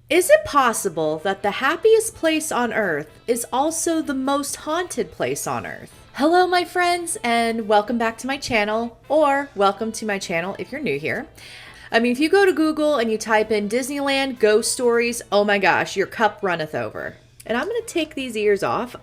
Is it possible that the happiest place on earth is also the most haunted place on earth? Hello, my friends, and welcome back to my channel, or welcome to my channel if you're new here. If you go to Google and you type in Disneyland ghost stories, oh my gosh, your cup runneth over. And I'm gonna take these ears off.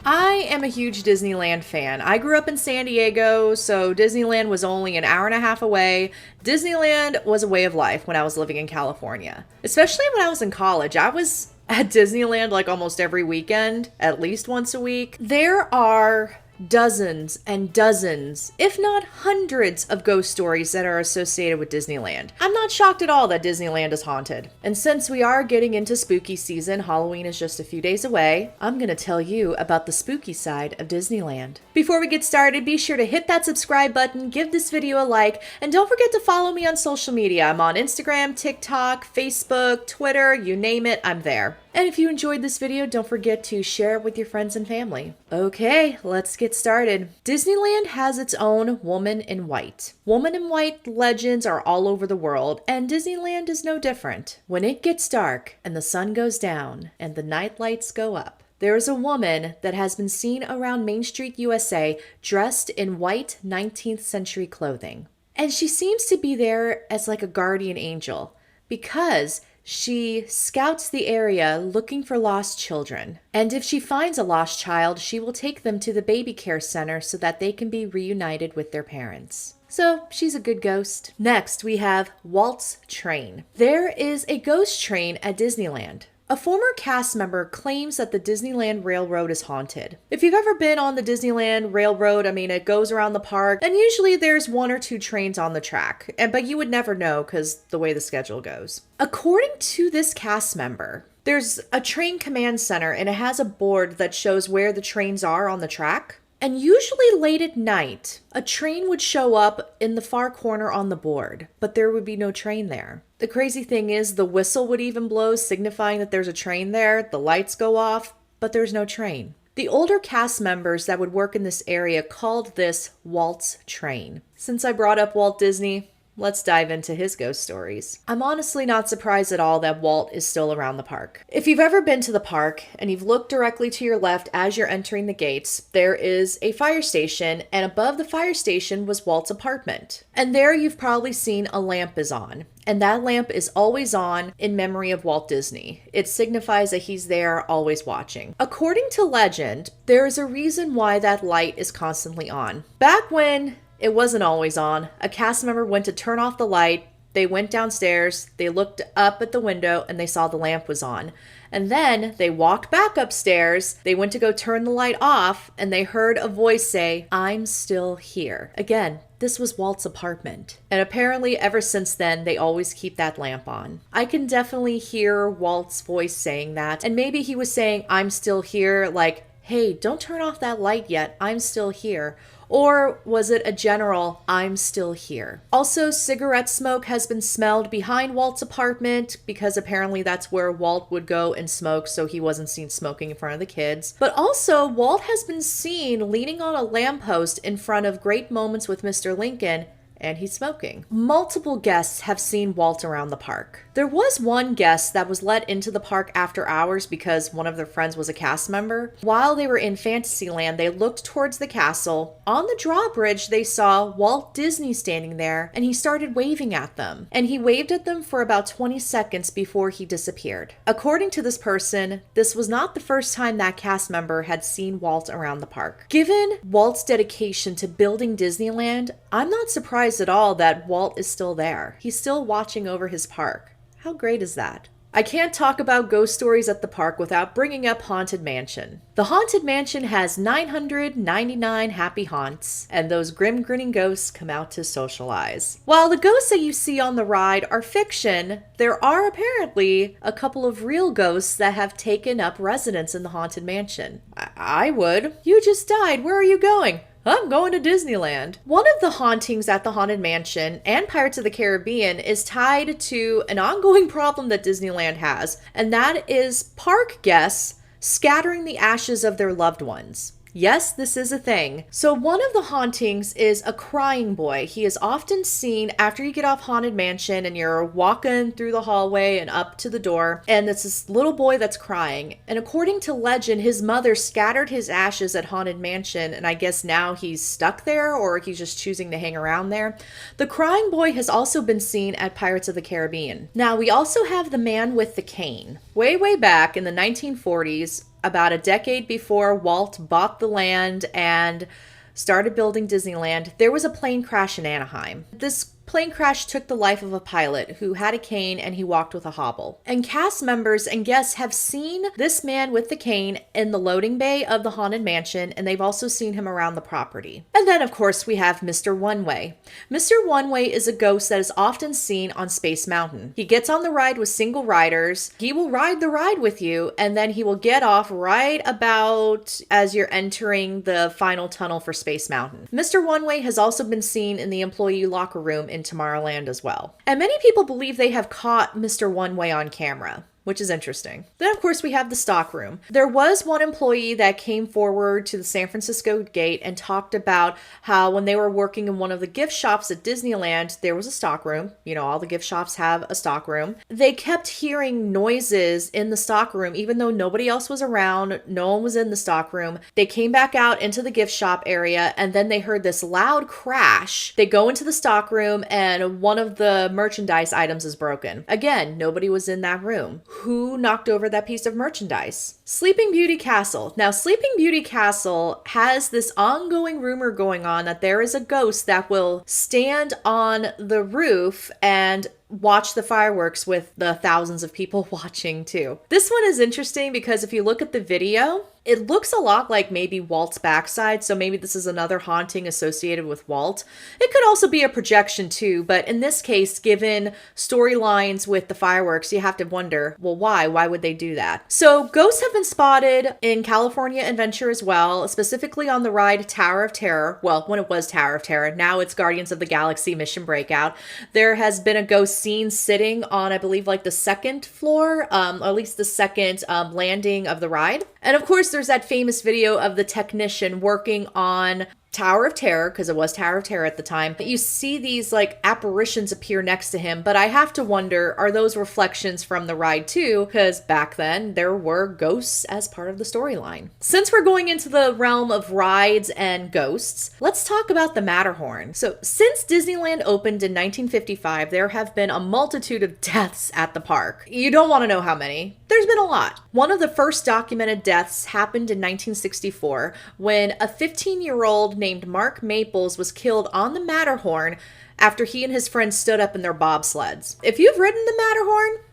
I am a huge Disneyland fan. I grew up in San Diego, so Disneyland was only an hour and a half away. Disneyland was a way of life when I was living in California. Especially when I was in college. I was at Disneyland like almost every weekend, at least once a week. There are dozens and dozens, if not hundreds, of ghost stories that are associated with Disneyland. I'm not shocked at all that Disneyland is haunted. And since we are getting into spooky season, Halloween is just a few days away, I'm gonna tell you about the spooky side of Disneyland. Before we get started, be sure to hit that subscribe button, give this video a like, and don't forget to follow me on social media. I'm on Instagram, TikTok, Facebook, Twitter, you name it, I'm there. And if you enjoyed this video, don't forget to share it with your friends and family. Okay, let's get started. Disneyland has its own Woman in White. Woman in White legends are all over the world, and Disneyland is no different. When it gets dark and the sun goes down and the night lights go up, there is a woman that has been seen around Main Street, USA, dressed in white 19th century clothing. And she seems to be there as like a guardian angel because she scouts the area looking for lost children. And if she finds a lost child, she will take them to the baby care center so that they can be reunited with their parents. So she's a good ghost. Next, we have Walts Train. There is a ghost train at Disneyland. A former cast member claims that the Disneyland Railroad is haunted. If you've ever been on the Disneyland Railroad, it goes around the park, and usually there's one or two trains on the track, but you would never know because the way the schedule goes. According to this cast member, there's a train command center and it has a board that shows where the trains are on the track. And usually late at night, a train would show up in the far corner on the board, but there would be no train there. The crazy thing is the whistle would even blow, signifying that there's a train there. The lights go off, but there's no train. The older cast members that would work in this area called this Walts Train. Since I brought up Walt Disney, let's dive into his ghost stories. I'm honestly not surprised at all that Walt is still around the park. If you've ever been to the park and you've looked directly to your left as you're entering the gates, there is a fire station, and above the fire station was Walts Apartment. And there you've probably seen a lamp is on. And that lamp is always on in memory of Walt Disney. It signifies that he's there, always watching. According to legend, there is a reason why that light is constantly on. Back when it wasn't always on, a cast member went to turn off the light. They went downstairs, they looked up at the window, and they saw the lamp was on. And then they walked back upstairs, they went to go turn the light off, and they heard a voice say, "I'm still here." Again, this was Walt's apartment. And apparently ever since then, they always keep that lamp on. I can definitely hear Walt's voice saying that. And maybe he was saying, "I'm still here," like, "Hey, don't turn off that light yet, I'm still here." Or was it a general, "I'm still here"? Also, cigarette smoke has been smelled behind Walt's apartment because apparently that's where Walt would go and smoke, so he wasn't seen smoking in front of the kids. But also, Walt has been seen leaning on a lamppost in front of Great Moments with Mr. Lincoln, and he's smoking. Multiple guests have seen Walt around the park. There was one guest that was let into the park after hours because one of their friends was a cast member. While they were in Fantasyland, they looked towards the castle. On the drawbridge, they saw Walt Disney standing there, and he started waving at them. And he waved at them for about 20 seconds before he disappeared. According to this person, this was not the first time that cast member had seen Walt around the park. Given Walt's dedication to building Disneyland, I'm not surprised at all that Walt is still there. He's still watching over his park. How great is that? I can't talk about ghost stories at the park without bringing up Haunted Mansion. The Haunted Mansion has 999 happy haunts, and those grim grinning ghosts come out to socialize. While the ghosts that you see on the ride are fiction, there are apparently a couple of real ghosts that have taken up residence in the Haunted Mansion. I would. "You just died. Where are you going?" "I'm going to Disneyland." One of the hauntings at the Haunted Mansion and Pirates of the Caribbean is tied to an ongoing problem that Disneyland has, and that is park guests scattering the ashes of their loved ones. Yes, this is a thing. So one of the hauntings is a crying boy. He is often seen after you get off Haunted Mansion and you're walking through the hallway and up to the door, and it's this little boy that's crying. And according to legend, his mother scattered his ashes at Haunted Mansion, and I guess now he's stuck there, or he's just choosing to hang around there. The crying boy has also been seen at Pirates of the Caribbean. Now, we also have the man with the cane. Way back in the 1940s, about a decade before Walt bought the land and started building Disneyland, there was a plane crash in Anaheim. This plane crash took the life of a pilot who had a cane and he walked with a hobble. And cast members and guests have seen this man with the cane in the loading bay of the Haunted Mansion, and they've also seen him around the property. And then, of course, we have Mr. One Way. Mr. One Way is a ghost that is often seen on Space Mountain. He gets on the ride with single riders. He will ride the ride with you, and then he will get off right about as you're entering the final tunnel for Space Mountain. Mr. One Way has also been seen in the employee locker room in Tomorrowland as well. And many people believe they have caught Mr. One Way on camera, which is interesting. Then, of course, we have the stock room. There was one employee that came forward to the San Francisco gate and talked about how when they were working in one of the gift shops at Disneyland, there was a stock room. You know, all the gift shops have a stock room. They kept hearing noises in the stock room, even though nobody else was around, no one was in the stock room. They came back out into the gift shop area, and then they heard this loud crash. They go into the stock room, and one of the merchandise items is broken. Again, nobody was in that room. Who knocked over that piece of merchandise? Sleeping Beauty Castle. Now, Sleeping Beauty Castle has this ongoing rumor going on that there is a ghost that will stand on the roof and watch the fireworks with the thousands of people watching too. This one is interesting because if you look at the video, it looks a lot like maybe Walt's backside, so maybe this is another haunting associated with Walt. It could also be a projection too, but in this case, given storylines with the fireworks, you have to wonder, well, why? Why would they do that? So ghosts have been spotted in California Adventure as well, specifically on the ride Tower of Terror. Well, when it was Tower of Terror, now it's Guardians of the Galaxy Mission Breakout. There has been a ghost seen sitting on, I believe, like the second floor, or at least the second landing of the ride. And of course, there's that famous video of the technician working on Tower of Terror, because it was Tower of Terror at the time. You see these like apparitions appear next to him, but I have to wonder, are those reflections from the ride too? Because back then there were ghosts as part of the storyline. Since we're going into the realm of rides and ghosts, let's talk about the Matterhorn. So since Disneyland opened in 1955, there have been a multitude of deaths at the park. You don't want to know how many. There's been a lot. One of the first documented deaths happened in 1964 when a 15-year-old named Mark Maples was killed on the Matterhorn after he and his friends stood up in their bobsleds. If you've ridden the Matterhorn,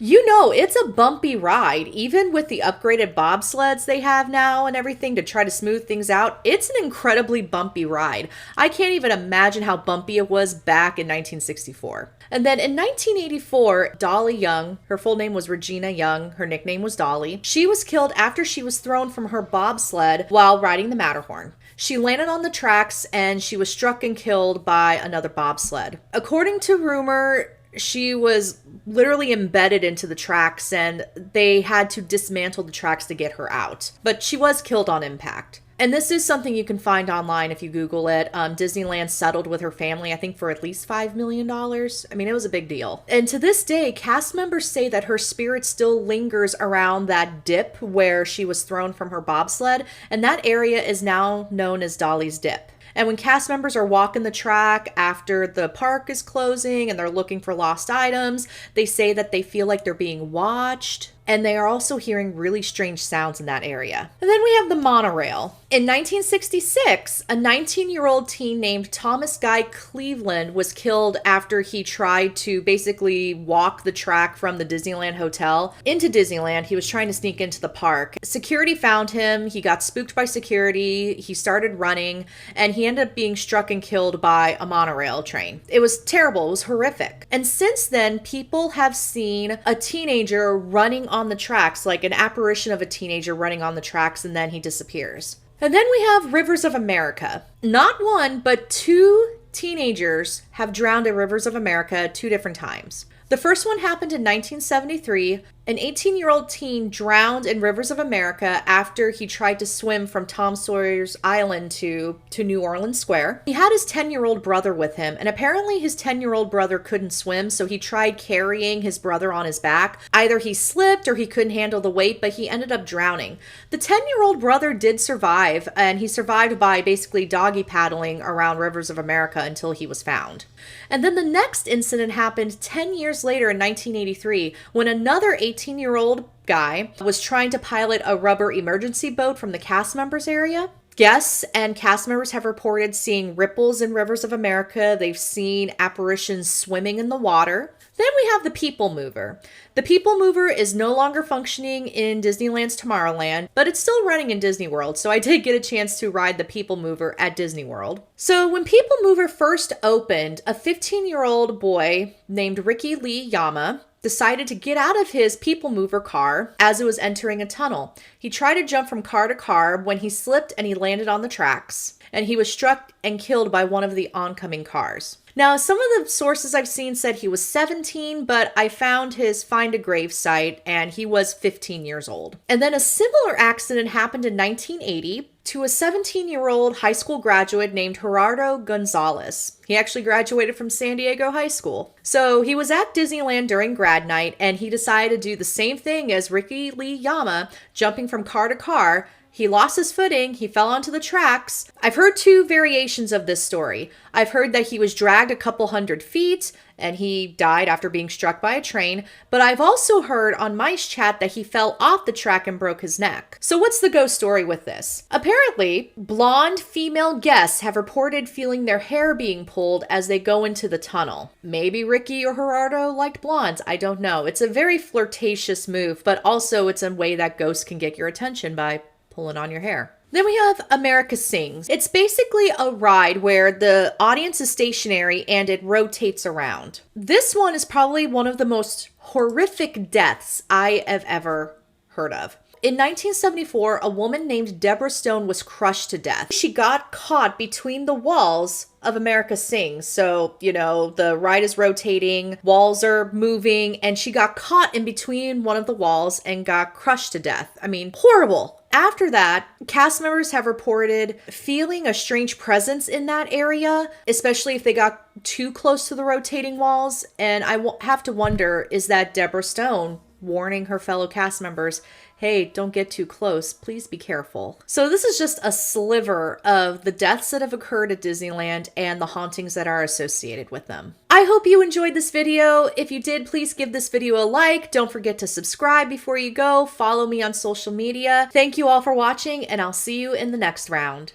you know it's a bumpy ride. Even with the upgraded bobsleds they have now and everything to try to smooth things out, it's an incredibly bumpy ride. I can't even imagine how bumpy it was back in 1964. And then in 1984, Dolly Young, her full name was Regina Young, her nickname was Dolly, she was killed after she was thrown from her bobsled while riding the Matterhorn. She landed on the tracks and she was struck and killed by another bobsled. According to rumor, she was literally embedded into the tracks and they had to dismantle the tracks to get her out. But she was killed on impact. And this is something you can find online if you Google it. Disneyland settled with her family, I think, for at least $5 million. I mean, it was a big deal. And to this day, cast members say that her spirit still lingers around that dip where she was thrown from her bobsled. And that area is now known as Dolly's Dip. And when cast members are walking the track after the park is closing and they're looking for lost items, they say that they feel like they're being watched. And they are also hearing really strange sounds in that area. And then we have the monorail. In 1966, a 19-year-old teen named Thomas Guy Cleveland was killed after he tried to basically walk the track from the Disneyland Hotel into Disneyland. He was trying to sneak into the park. Security found him. He got spooked by security. He started running, and he ended up being struck and killed by a monorail train. It was terrible. It was horrific. And since then, people have seen a teenager running on the tracks, like an apparition of a teenager running on the tracks, and then he disappears. And then we have Rivers of America. Not one, but two teenagers have drowned in Rivers of America 2 different times. The first one happened in 1973, An 18-year-old teen drowned in rivers of America after he tried to swim from Tom Sawyer's Island to New Orleans Square. He had his 10-year-old brother with him, and apparently his 10-year-old brother couldn't swim, so he tried carrying his brother on his back. Either he slipped or he couldn't handle the weight, but he ended up drowning. The 10-year-old brother did survive, and he survived by basically doggy paddling around rivers of America until he was found. And then the next incident happened 10 years later in 1983 when another 18-year-old guy was trying to pilot a rubber emergency boat from the cast members area. Guests and cast members have reported seeing ripples in rivers of America. They've seen apparitions swimming in the water. Then we have the People Mover. The People Mover is no longer functioning in Disneyland's Tomorrowland, but it's still running in Disney World, so I did get a chance to ride the People Mover at Disney World. So when People Mover first opened, a 15-year-old boy named Ricky Lee Yama decided to get out of his People Mover car as it was entering a tunnel. He tried to jump from car to car when he slipped and he landed on the tracks, and he was struck and killed by one of the oncoming cars. Now, some of the sources I've seen said he was 17, but I found his Find a Grave site and he was 15 years old. And then a similar accident happened in 1980 to a 17-year-old high school graduate named Gerardo Gonzalez. He actually graduated from San Diego High School. So he was at Disneyland during grad night and he decided to do the same thing as Ricky Lee Yama, jumping from car to car. He lost his footing, he fell onto the tracks. I've heard two variations of this story. I've heard that he was dragged a couple hundred feet and he died after being struck by a train, but I've also heard on Mice Chat that he fell off the track and broke his neck. So what's the ghost story with this? Apparently, blonde female guests have reported feeling their hair being pulled as they go into the tunnel. Maybe Ricky or Gerardo liked blondes, I don't know. It's a very flirtatious move, but also it's a way that ghosts can get your attention by pulling on your hair. Then we have America Sings. It's basically a ride where the audience is stationary and it rotates around. This one is probably one of the most horrific deaths I have ever heard of. In 1974, a woman named Deborah Stone was crushed to death. She got caught between the walls of America Sings. So, you know, the ride is rotating, walls are moving, and she got caught in between one of the walls and got crushed to death. I mean, horrible. After that, cast members have reported feeling a strange presence in that area, especially if they got too close to the rotating walls. And I have to wonder, is that Deborah Stone warning her fellow cast members, hey, don't get too close, please be careful. So this is just a sliver of the deaths that have occurred at Disneyland and the hauntings that are associated with them. I hope you enjoyed this video. If you did, please give this video a like. Don't forget to subscribe before you go. Follow me on social media. Thank you all for watching, and I'll see you in the next round.